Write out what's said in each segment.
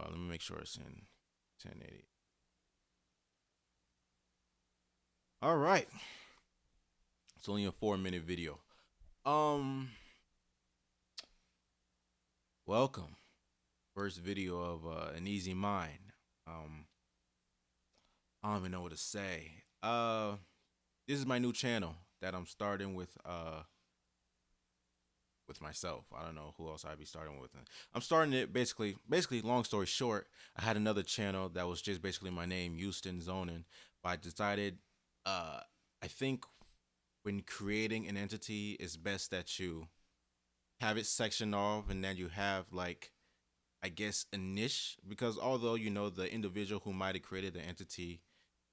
Let me make sure it's in 1080. All right. It's only a 4 minute video. Um, Welcome. First video of An Easy Mind. Um, I don't even know what to say. This is my new channel that I'm starting with myself. I don't know who else I'd be starting with. I'm starting it basically long story short, I had another channel that was just basically my name, Houston Zoning, but I decided I think when creating an entity, it's best that you have it sectioned off and then you have like I guess a niche, because although the individual who might have created the entity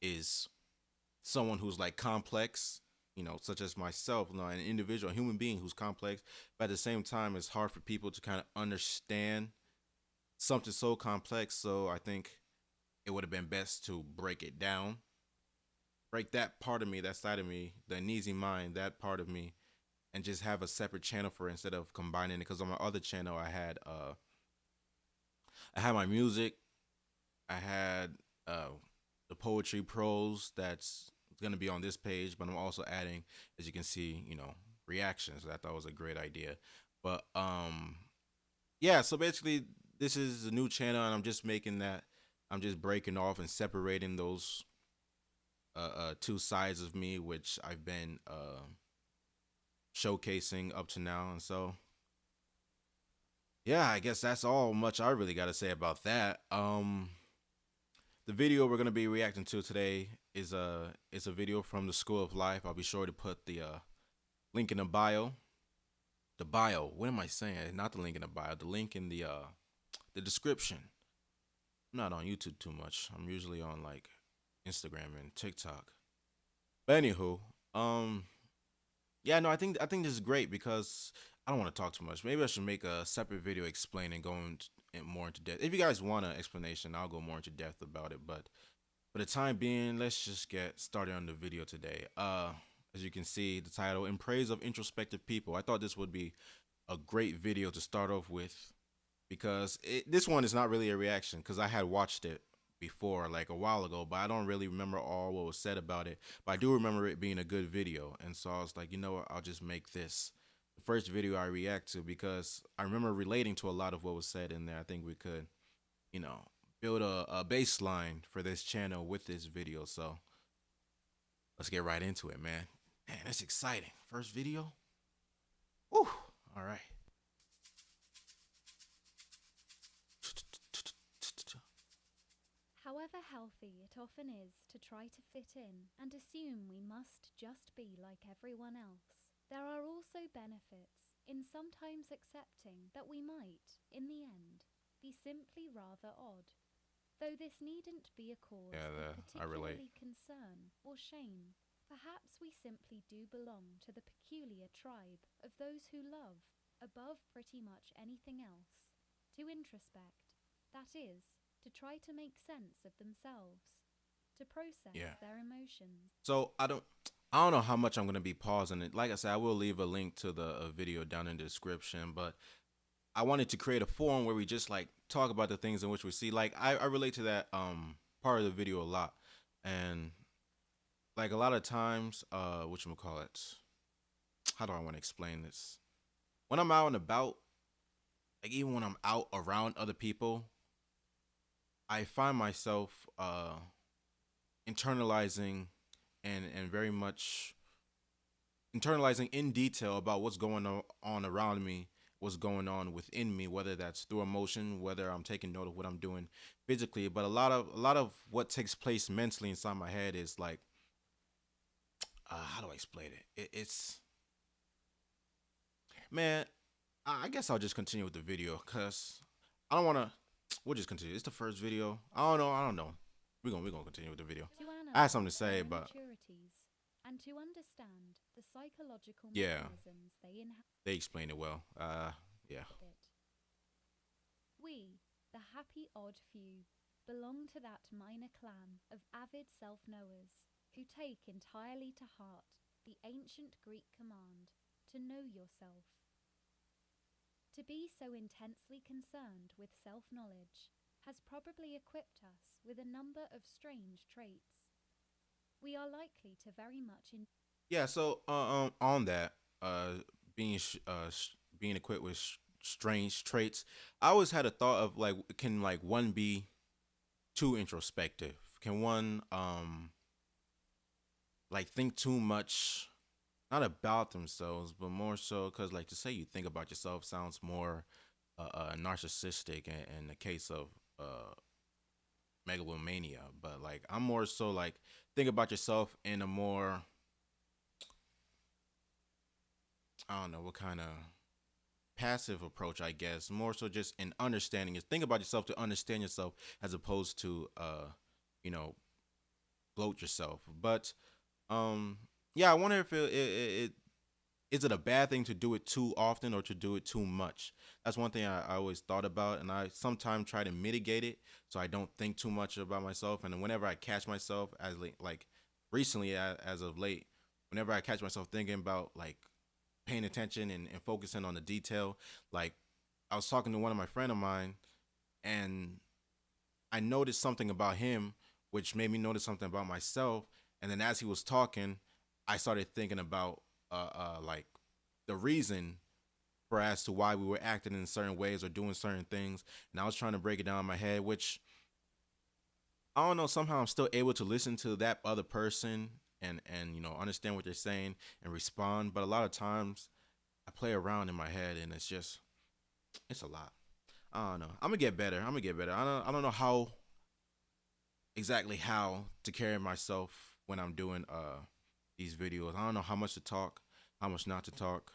is someone who's like complex, such as myself, an individual, a human being who's complex, but at the same time, it's hard for people to kind of understand something so complex. So I think it would have been best to break it down, break that part of me, that side of me, the uneasy mind, that part of me, and just have a separate channel for it instead of combining it. Because on my other channel, I had my music, I had uh, the poetry prose that's gonna be on this page, but I'm also adding, as you can see, reactions. I thought was a great idea. But yeah. So basically, this is a new channel, and I'm just making that. I'm just breaking off and separating those two sides of me, which I've been showcasing up to now, and so yeah, I guess that's all much I really got to say about that. The video we're gonna be reacting to today is a video from the School of Life. I'll be sure to put the link in the bio. The bio. What am I saying? Not the link in the bio. The link in the description. I'm not on YouTube too much. I'm usually on like Instagram and TikTok. But anywho, um, yeah, no, I think this is great because I don't want to talk too much. Maybe I should make a separate video explaining, going more into depth. If you guys want an explanation, I'll go more into depth about it. But for the time being, let's just get started on the video today. As you can see, the title, "In Praise of Introspective People." I thought this would be a great video to start off with because this one is not really a reaction because I had watched it before like a while ago, but I don't really remember all what was said about it. But I do remember it being a good video, and so I was like, you know what, I'll just make this the first video I react to because I remember relating to a lot of what was said in there. I think we could, you know, build a baseline for this channel with this video. So let's get right into it, man. Man, that's exciting. First video. Woo. All right. However healthy it often is to try to fit in and assume we must just be like everyone else, there are also benefits in sometimes accepting that we might, in the end, be simply rather odd. Though this needn't be a cause Yeah, of I relate. particularly concern or shame, perhaps we simply do belong to the peculiar tribe of those who love, above pretty much anything else, to introspect, that is, to try to make sense of themselves, to process Yeah. their emotions. So I don't know how much I'm gonna be pausing it. Like I said, I will leave a link to the video down in the description, but I wanted to create a forum where we just like talk about the things in which we see. Like I relate to that part of the video a lot. And like a lot of times, whatchamacallit, how do I want to explain this? When I'm out and about, like even when I'm out around other people, I find myself internalizing and very much internalizing in detail about what's going on around me, what's going on within me, whether that's through emotion, whether I'm taking note of what I'm doing physically. But a lot of what takes place mentally inside my head is like, how do I explain it? It's man, I guess I'll just continue with the video because I don't want to. We'll just continue. It's the first video. I don't know. I don't know. We're gonna continue with the video. To I had something analyze to say, their but immaturities and to understand the psychological yeah, mechanisms they inhabit. they explained it well. Yeah. We, the happy odd few, belong to that minor clan of avid self-knowers who take entirely to heart the ancient Greek command to know yourself. To be so intensely concerned with self-knowledge has probably equipped us with a number of strange traits. We are likely to very much Yeah. So on that, being being equipped with strange traits, I always had a thought of like, can like one be too introspective? Can one like think too much, not about themselves, but more so because like to say you think about yourself sounds more narcissistic in the case of megalomania. But like I'm more so like think about yourself in a more, I don't know what kind of passive approach, I guess. More so just in understanding is think about yourself to understand yourself as opposed to you know gloat yourself. But um yeah, I wonder if it is it a bad thing to do it too often or to do it too much? That's one thing I always thought about, and I sometimes try to mitigate it so I don't think too much about myself. And whenever I catch myself, as like recently, as of late, whenever I catch myself thinking about like paying attention and focusing on the detail, like I was talking to one of my friend of mine, and I noticed something about him, which made me notice something about myself. And then as he was talking, I started thinking about like the reason for as to why we were acting in certain ways or doing certain things. And I was trying to break it down in my head, which I don't know. Somehow I'm still able to listen to that other person and understand what they're saying and respond. But a lot of times I play around in my head and it's a lot. I don't know. I'm gonna get better. I'm gonna get better. I don't know how exactly how to carry myself when I'm doing these videos. I don't know how much to talk, how much not to talk,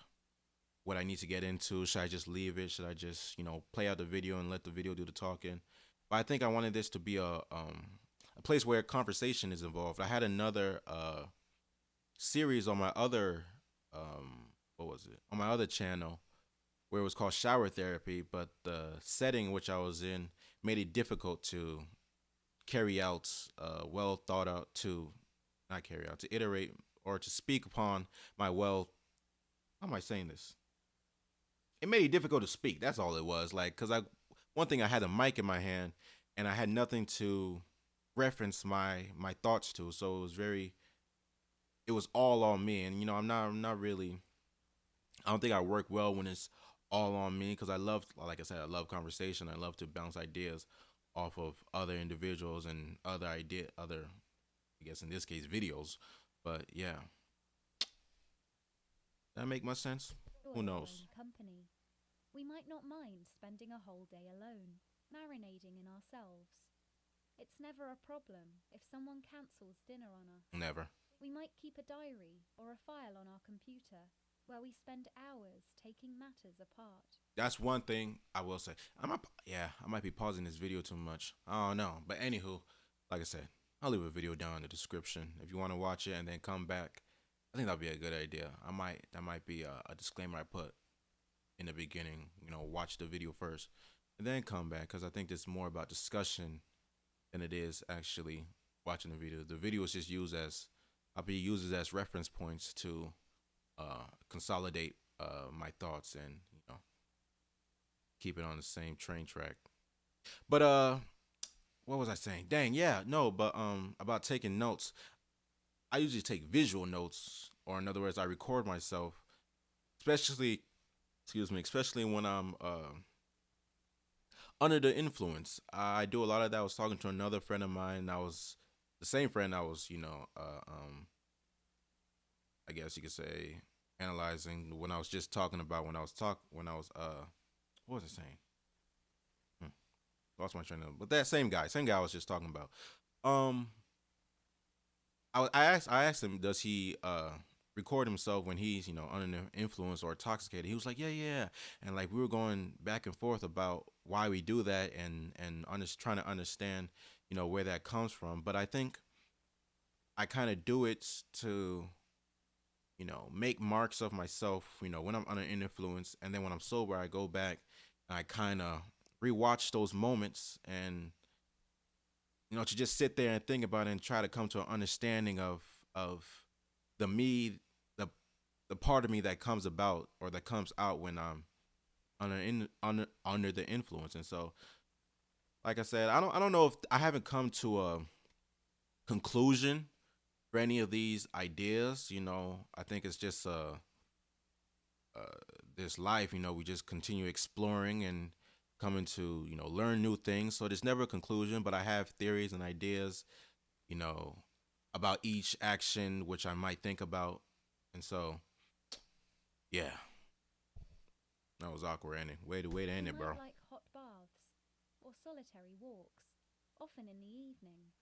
what I need to get into. Should I just leave it? Should I just play out the video and let the video do the talking? But I think I wanted this to be a place where conversation is involved. I had another series on my other what was it, on my other channel, where it was called shower therapy, but the setting which I was in made it difficult to carry out well thought out to not carry out to iterate or to speak upon my well, how am I saying this, it made it difficult to speak. That's all it was. Like, cause I, one thing, I had a mic in my hand and I had nothing to reference my thoughts to. So it was all on me. And I'm not really. I don't think I work well when it's all on me because I love, like I said, I love conversation. I love to bounce ideas off of other individuals and other, I guess in this case, videos. But yeah, that make much sense? Who enjoy our knows? own company. We might not mind spending a whole day alone, marinating in ourselves. It's never a problem if someone cancels dinner on us. Never. We might keep a diary or a file on our computer where we spend hours taking matters apart. That's one thing I will say. Yeah, I might be pausing this video too much. I don't know. But anywho, like I said, I'll leave a video down in the description if you want to watch it and then come back. I think that'd be a good idea. That might be a disclaimer I put in the beginning. Watch the video first and then come back because I think it's more about discussion than it is actually watching the video. The video is just used as I'll be used as reference points to consolidate my thoughts and keep it on the same train track. But what was I saying? Dang, yeah, no, but about taking notes. I usually take visual notes, or in other words, I record myself, especially especially when I'm under the influence. I do a lot of that. I was talking to another friend of mine. I was the same friend I was, I guess you could say, analyzing when I was just talking about when I was what was I saying? Hmm, lost my train of, but that same guy I was just talking about. Um, I asked him, does he record himself when he's under the influence or intoxicated? He was like, yeah, and like we were going back and forth about why we do that and trying to understand where that comes from. But I think I kind of do it to make marks of myself, when I'm under influence, and then when I'm sober, I go back and I kind of rewatch those moments and to just sit there and think about it and try to come to an understanding of the me, the the part of me that comes about or that comes out when I'm under the influence. And so like I said, I don't know if I haven't come to a conclusion for any of these ideas. I think it's just this life. We just continue exploring and coming to learn new things. So there's never a conclusion, but I have theories and ideas. You know about each action which I might think about, and so yeah, that was awkward ending. Way to We end it, might bro. like hot baths or solitary walks, often in the evening.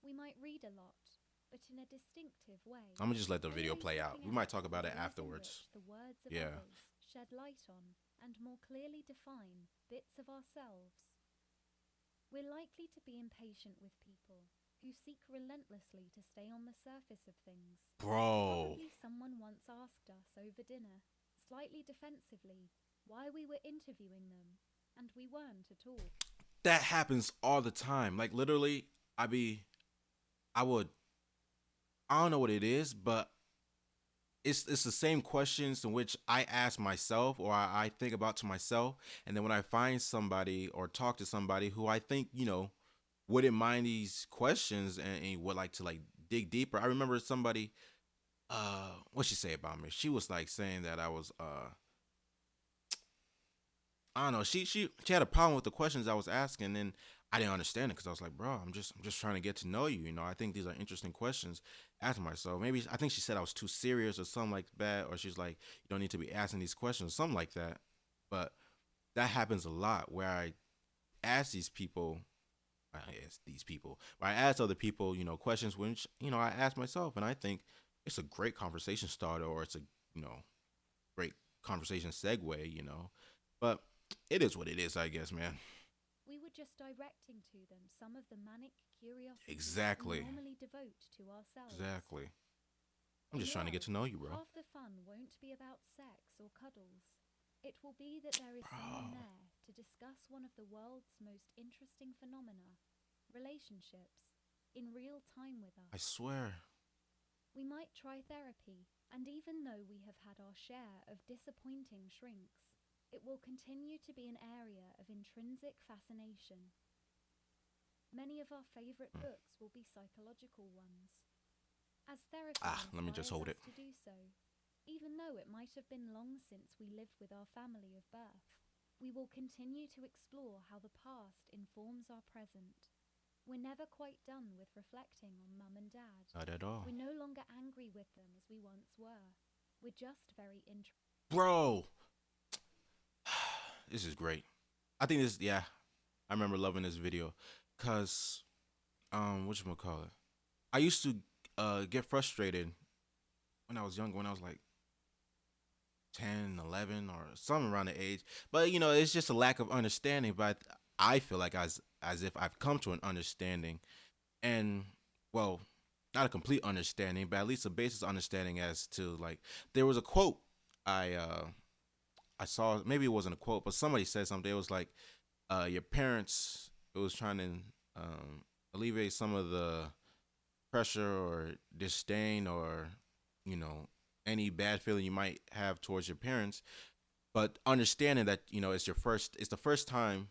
We might read a lot, but in a distinctive way, I'm gonna just let the video always play out. looking We might out talk for the about it ways in afterwards. which the words of Yeah. others shed light on and more clearly define bits of ourselves. We're likely to be impatient with people who seek relentlessly to stay on the surface of things. Bro, Probably someone once asked us over dinner, slightly defensively, why we were interviewing them, and we weren't at all. that happens all the time. Like literally, I be, I would, I don't know what it is, but it's the same questions in which I ask myself or I think about to myself, and then when I find somebody or talk to somebody who I think wouldn't mind these questions and would like to like dig deeper. I remember somebody, what she say about me? She was like saying that I was I don't know. She had a problem with the questions I was asking, and I didn't understand it because I was like, bro, I'm just trying to get to know you. I think these are interesting questions. Asking myself, maybe I think she said I was too serious or something like that, or she's like, you don't need to be asking these questions, something like that. But that happens a lot where I ask these people. I ask these people, but I ask other people, questions which I ask myself, and I think it's a great conversation starter, or it's a great conversation segue. But it is what it is, I guess, man. We were just directing to them some of the manic curiosity we Exactly. normally devote to ourselves. Exactly. I'm In just trying to get love, to know you, bro. half the fun won't be about sex or cuddles. It will be that there is someone Bro, there to discuss one of the world's most interesting phenomena, relationships, in real time with I us. swear. We might try therapy, and even though we have had our share of disappointing shrinks, it will continue to be an area of intrinsic fascination. Many of our favourite books will be psychological ones, as therapy Let me just inspires hold us it. to do so. Even though it might have been long since we lived with our family of birth, we will continue to explore how the past informs our present. We're never quite done with reflecting on Mum and Dad. Not at all. We're no longer angry with them as we once were. We're just very interested. Bro, this is great. I think this, yeah, I remember loving this video. Cause, whatchamacallit? I used to get frustrated when I was younger, when I was like 10, 11, or something around the age. But, it's just a lack of understanding. But I feel like as if I've come to an understanding. And, well, not a complete understanding, but at least a basis understanding as to, like, there was a quote I uh I saw, maybe it wasn't a quote, but somebody said something. It was like, your parents, it was trying to alleviate some of the pressure or disdain or, you know, any bad feeling you might have towards your parents, but understanding that, it's the first time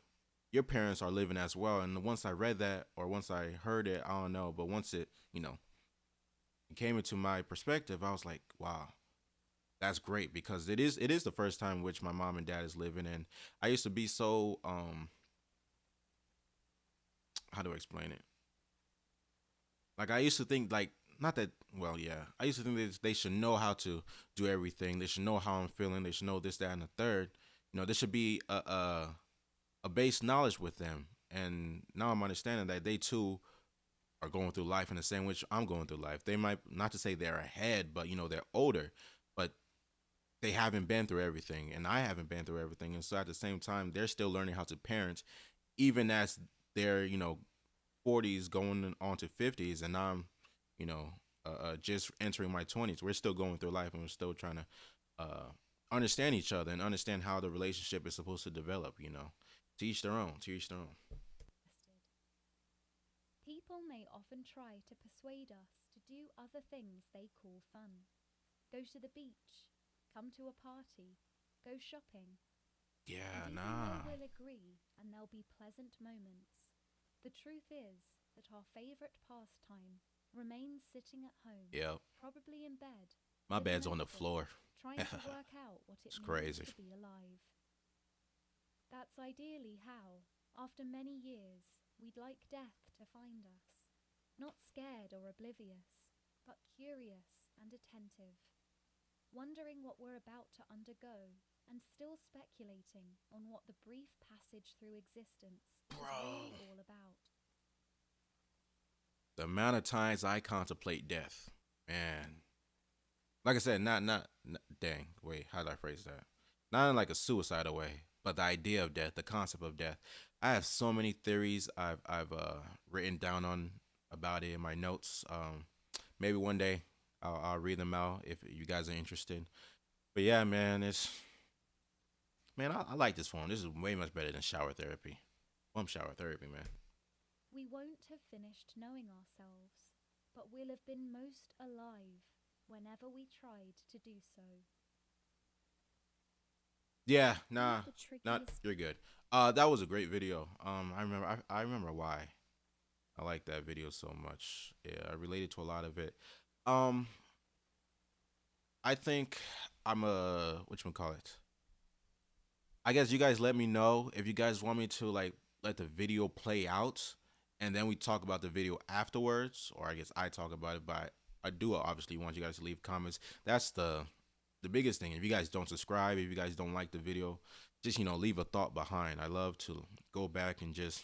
your parents are living as well. And once I read that, or once I heard it, I don't know, but once it came into my perspective, I was like, wow, that's great, because it is the first time which my mom and dad is living. And I used to be so how do I explain it? Like, I used to think, like, not that, well, yeah, I used to think that they should know how to do everything. They should know how I'm feeling. They should know this, that, and the third. There should be a base knowledge with them. And now I'm understanding that they too are going through life in the same which I'm going through life. They might, not to say they're ahead, but they're older, but they haven't been through everything, and I haven't been through everything. And so at the same time, they're still learning how to parent, even as they're 40s going on to 50s, and I'm you know just entering my 20s. We're still going through life, and we're still trying to understand each other and understand how the relationship is supposed to develop. To each their own. To each their own. People may often try to persuade us to do other things they call fun. Go to the beach, come to a party, go shopping. And Yeah, even nah. though we'll agree and there'll be pleasant moments. The truth is that our favourite pastime remains sitting at home, Yep. probably in bed, My with a bed's on the notebook, floor. trying to work out what it It's means crazy. to be alive. That's ideally how, after many years, we'd like death to find us. Not scared or oblivious, but curious and attentive. Wondering what we're about to undergo, and still speculating on what the brief passage through existence is really all about. The amount of times I contemplate death, man. Like I said, dang, wait, how did I phrase that? Not in like a suicidal way, but the idea of death, the concept of death. I have so many theories I've written down on about it in my notes. Maybe one day I'll read them out if you guys are interested. But yeah, man, I like this form. This is way much better than shower therapy. Pump shower therapy, man. We won't have finished knowing ourselves, but we'll have been most alive whenever we tried to do so. Yeah, One nah, of the not trickiest you're good. That was a great video. I remember why I like that video so much. Yeah, I related to a lot of it. Um, I think I'm a call it. I guess you guys let me know if you guys want me to like let the video play out, and then we talk about the video afterwards, or I guess I talk about it. But I do obviously want you guys to leave comments. That's the biggest thing. If you guys don't subscribe, if you guys don't like the video, just leave a thought behind. I love to go back and just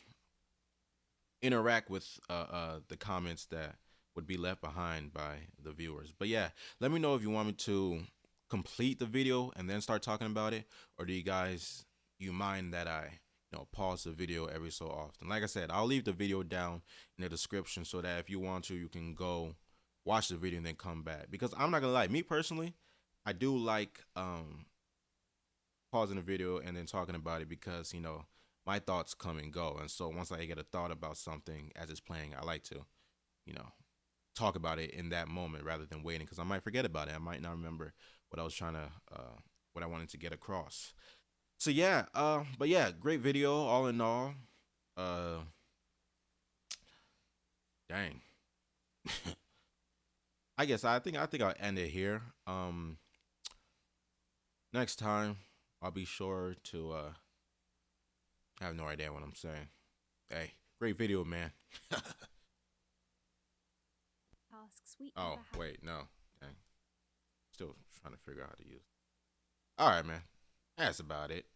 interact with the comments that would be left behind by the viewers. But yeah, let me know if you want me to complete the video and then start talking about it, or do you mind that I pause the video every so often. Like I said, I'll leave the video down in the description so that if you want to, you can go watch the video and then come back. Because I'm not gonna lie, me personally, I do like pausing the video and then talking about it because my thoughts come and go, and so once I get a thought about something as it's playing, I like to you know talk about it in that moment rather than waiting because I might forget about it. I might not remember what I was trying to what I wanted to get across. So yeah, but yeah, great video all in all. Uh, dang. I think I'll end it here. Next time I'll be sure to I have no idea what I'm saying. Hey, great video, man. tasks we Oh, ever have. wait, no. Dang. Still trying to figure out how to use. All right, man. That's about it.